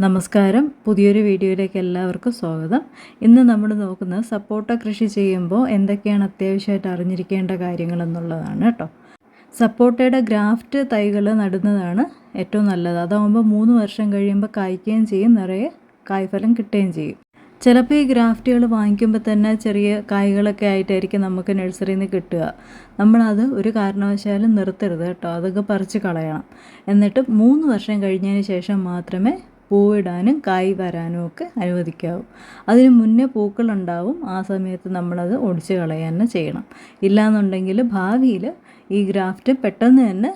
നമസ്കാരം. പുതിയൊരു വീഡിയോയിലേക്ക് എല്ലാവർക്കും സ്വാഗതം. ഇന്ന് നമ്മൾ നോക്കുന്നത് സപ്പോട്ട കൃഷി ചെയ്യുമ്പോൾ എന്തൊക്കെയാണ് അത്യാവശ്യമായിട്ട് അറിഞ്ഞിരിക്കേണ്ട കാര്യങ്ങളെന്നുള്ളതാണ് കേട്ടോ. സപ്പോട്ടയുടെ ഗ്രാഫ്റ്റ് തൈകൾ നടുന്നതാണ് ഏറ്റവും നല്ലത്. അതാകുമ്പോൾ 3 വർഷം കഴിയുമ്പോൾ കായ്ക്കുകയും ചെയ്യും, നിറയെ കായ്ഫലം കിട്ടുകയും ചെയ്യും. ചിലപ്പോൾ ഈ ഗ്രാഫ്റ്റുകൾ വാങ്ങിക്കുമ്പോൾ തന്നെ ചെറിയ കായ്കളൊക്കെ ആയിട്ടായിരിക്കും നമുക്ക് നഴ്സറിയിൽ നിന്ന് കിട്ടുക. നമ്മളത് ഒരു കാരണവശാലും നിർത്തരുത് കേട്ടോ. അതൊക്കെ പറിച്ച് കളയണം. എന്നിട്ട് 3 വർഷം കഴിഞ്ഞതിന് ശേഷം മാത്രമേ പൂവിടാനും കായ് വരാനും ഒക്കെ അനുവദിക്കാവൂ. അതിന് മുന്നേ പൂക്കളുണ്ടാവും. ആ സമയത്ത് നമ്മളത് ഒടിച്ച് കളയാൻ തന്നെ ചെയ്യണം. ഇല്ലയെന്നുണ്ടെങ്കിൽ ഭാവിയിൽ ഈ ഗ്രാഫ്റ്റ് പെട്ടെന്ന് തന്നെ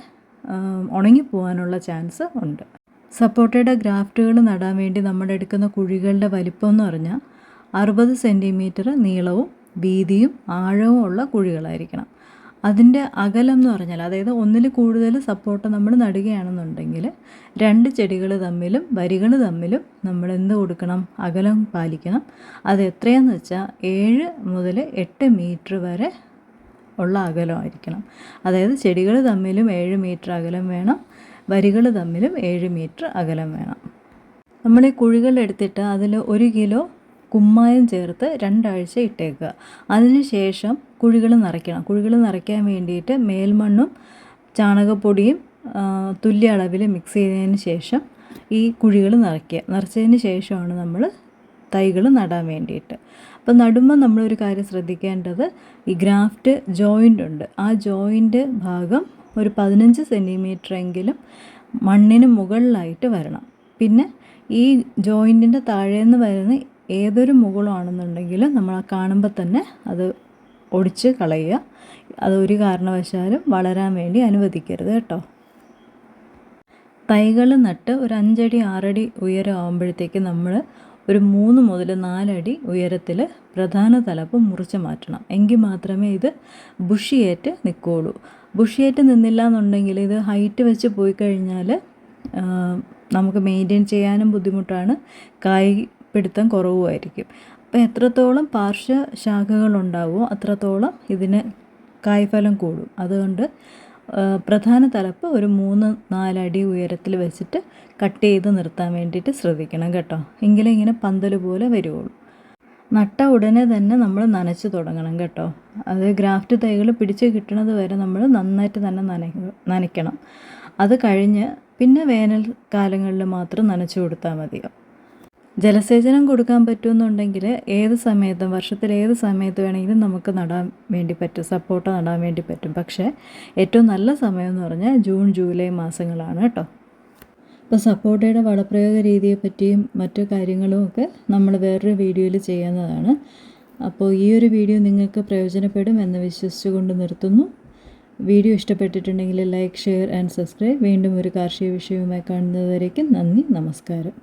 ഉണങ്ങിപ്പോകാനുള്ള ചാൻസ് ഉണ്ട്. സപ്പോട്ടയുടെ ഗ്രാഫ്റ്റുകൾ നടാൻ വേണ്ടി നമ്മൾ എടുക്കുന്ന കുഴികളുടെ വലിപ്പം എന്ന് പറഞ്ഞാൽ 60 സെൻറ്റിമീറ്റർ നീളവും വീതിയും ആഴവും ഉള്ള കുഴികളായിരിക്കണം. അതിൻ്റെ അകലം എന്ന് പറഞ്ഞാൽ, അതായത് ഒന്നിൽ കൂടുതൽ സപ്പോട്ട നമ്മൾ നടുകയാണെന്നുണ്ടെങ്കിൽ 2 ചെടികൾ തമ്മിലും വരികൾ തമ്മിലും നമ്മൾ എന്ത് കൊടുക്കണം? അകലം പാലിക്കണം. അത് എത്രയാണെന്ന് വെച്ചാൽ 7 മുതൽ 8 മീറ്റർ വരെ ഉള്ള അകലമായിരിക്കണം. അതായത് ചെടികൾ തമ്മിലും 7 മീറ്റർ അകലം വേണം, വരികൾ തമ്മിലും 7 മീറ്റർ അകലം വേണം. നമ്മൾ ഈ കുഴികൾ എടുത്തിട്ട് അതിൽ 1 കിലോ കുമ്മായം ചേർത്ത് 2 ആഴ്ച ഇട്ടേക്കുക. അതിന് ശേഷം കുഴികൾ നിറയ്ക്കണം. കുഴികൾ നിറയ്ക്കാൻ വേണ്ടിയിട്ട് മേൽമണ്ണും ചാണകപ്പൊടിയും തുല്യ അളവിൽ മിക്സ് ചെയ്തതിന് ശേഷം ഈ കുഴികൾ നിറയ്ക്കുക. നിറച്ചതിന് ശേഷമാണ് നമ്മൾ തൈകൾ നടാൻ വേണ്ടിയിട്ട്. അപ്പോൾ നടുമ്പോൾ നമ്മളൊരു കാര്യം ശ്രദ്ധിക്കേണ്ടത്, ഈ ഗ്രാഫ്റ്റ് ജോയിൻ്റ് ഉണ്ട്. ആ ജോയിൻ്റ് ഭാഗം ഒരു 15 സെൻറ്റിമീറ്റർ എങ്കിലും മണ്ണിന് മുകളിലായിട്ട് വരണം. പിന്നെ ഈ ജോയിൻറ്റിൻ്റെ താഴേന്ന് വരുന്ന ഏതൊരു മുകളാണെന്നുണ്ടെങ്കിലും നമ്മൾ കാണുമ്പോൾ തന്നെ അത് ഒടിച്ച് കളയുക. അതൊരു കാരണവശാലും വളരാൻ വേണ്ടി അനുവദിക്കരുത് കേട്ടോ. തൈകൾ നട്ട് ഒരു 5 അടി 6 അടി ഉയരം ആകുമ്പോഴത്തേക്ക് നമ്മൾ ഒരു 3 മുതൽ 4 അടി ഉയരത്തിൽ പ്രധാന തലപ്പ് മുറിച്ച് മാറ്റണം. എങ്കിൽ മാത്രമേ ഇത് ബുഷിയേറ്റ് നിൽക്കുകയുള്ളൂ. ബുഷിയേറ്റ് നിന്നില്ല എന്നുണ്ടെങ്കിൽ ഇത് ഹൈറ്റ് വെച്ച് പോയി കഴിഞ്ഞാൽ നമുക്ക് മെയിൻറ്റെയിൻ ചെയ്യാനും ബുദ്ധിമുട്ടാണ്, കായ് പിടുത്തം കുറവുമായിരിക്കും. അപ്പോൾ എത്രത്തോളം പാർശ്വശാഖകളുണ്ടാവുമോ അത്രത്തോളം ഇതിന് കായ്ഫലം കൂടും. അതുകൊണ്ട് പ്രധാന തലപ്പ് ഒരു 3-4 അടി ഉയരത്തിൽ വെച്ചിട്ട് കട്ട് ചെയ്ത് നിർത്താൻ വേണ്ടിയിട്ട് ശ്രദ്ധിക്കണം കേട്ടോ. എങ്കിലേ ഇങ്ങനെ പന്തൽ പോലെ വരുള്ളൂ. നട്ട ഉടനെ തന്നെ നമ്മൾ നനച്ച് തുടങ്ങണം കേട്ടോ. അത് ഗ്രാഫ്റ്റ് തൈകൾ പിടിച്ച് കിട്ടുന്നത് വരെ നമ്മൾ നന്നായിട്ട് തന്നെ നനയ്ക്കണം. അത് കഴിഞ്ഞ് പിന്നെ വേനൽക്കാലങ്ങളിൽ മാത്രം നനച്ച് കൊടുത്താൽ മതിയോ. ജലസേചനം കൊടുക്കാൻ പറ്റുമെന്നുണ്ടെങ്കിൽ ഏത് സമയത്തും, വർഷത്തിൽ ഏത് സമയത്ത് വേണമെങ്കിലും നമുക്ക് നടാൻ വേണ്ടി പറ്റും, സപ്പോട്ട നടാൻ വേണ്ടി പറ്റും. പക്ഷേ ഏറ്റവും നല്ല സമയം എന്ന് പറഞ്ഞാൽ ജൂൺ ജൂലൈ മാസങ്ങളാണ് കേട്ടോ. ഇപ്പോൾ സപ്പോട്ടയുടെ വളപ്രയോഗ രീതിയെ പറ്റിയും മറ്റു കാര്യങ്ങളും ഒക്കെ നമ്മൾ വേറൊരു വീഡിയോയിൽ ചെയ്യുന്നതാണ്. അപ്പോൾ ഈ ഒരു വീഡിയോ നിങ്ങൾക്ക് പ്രയോജനപ്പെടും എന്ന് വിശ്വസിച്ചുകൊണ്ട് നിർത്തുന്നു. വീഡിയോ ഇഷ്ടപ്പെട്ടിട്ടുണ്ടെങ്കിൽ ലൈക്ക്, ഷെയർ ആൻഡ് സബ്സ്ക്രൈബ്. വീണ്ടും ഒരു കാർഷിക വിഷയവുമായി കാണുന്നതുവരേക്കും നന്ദി, നമസ്കാരം.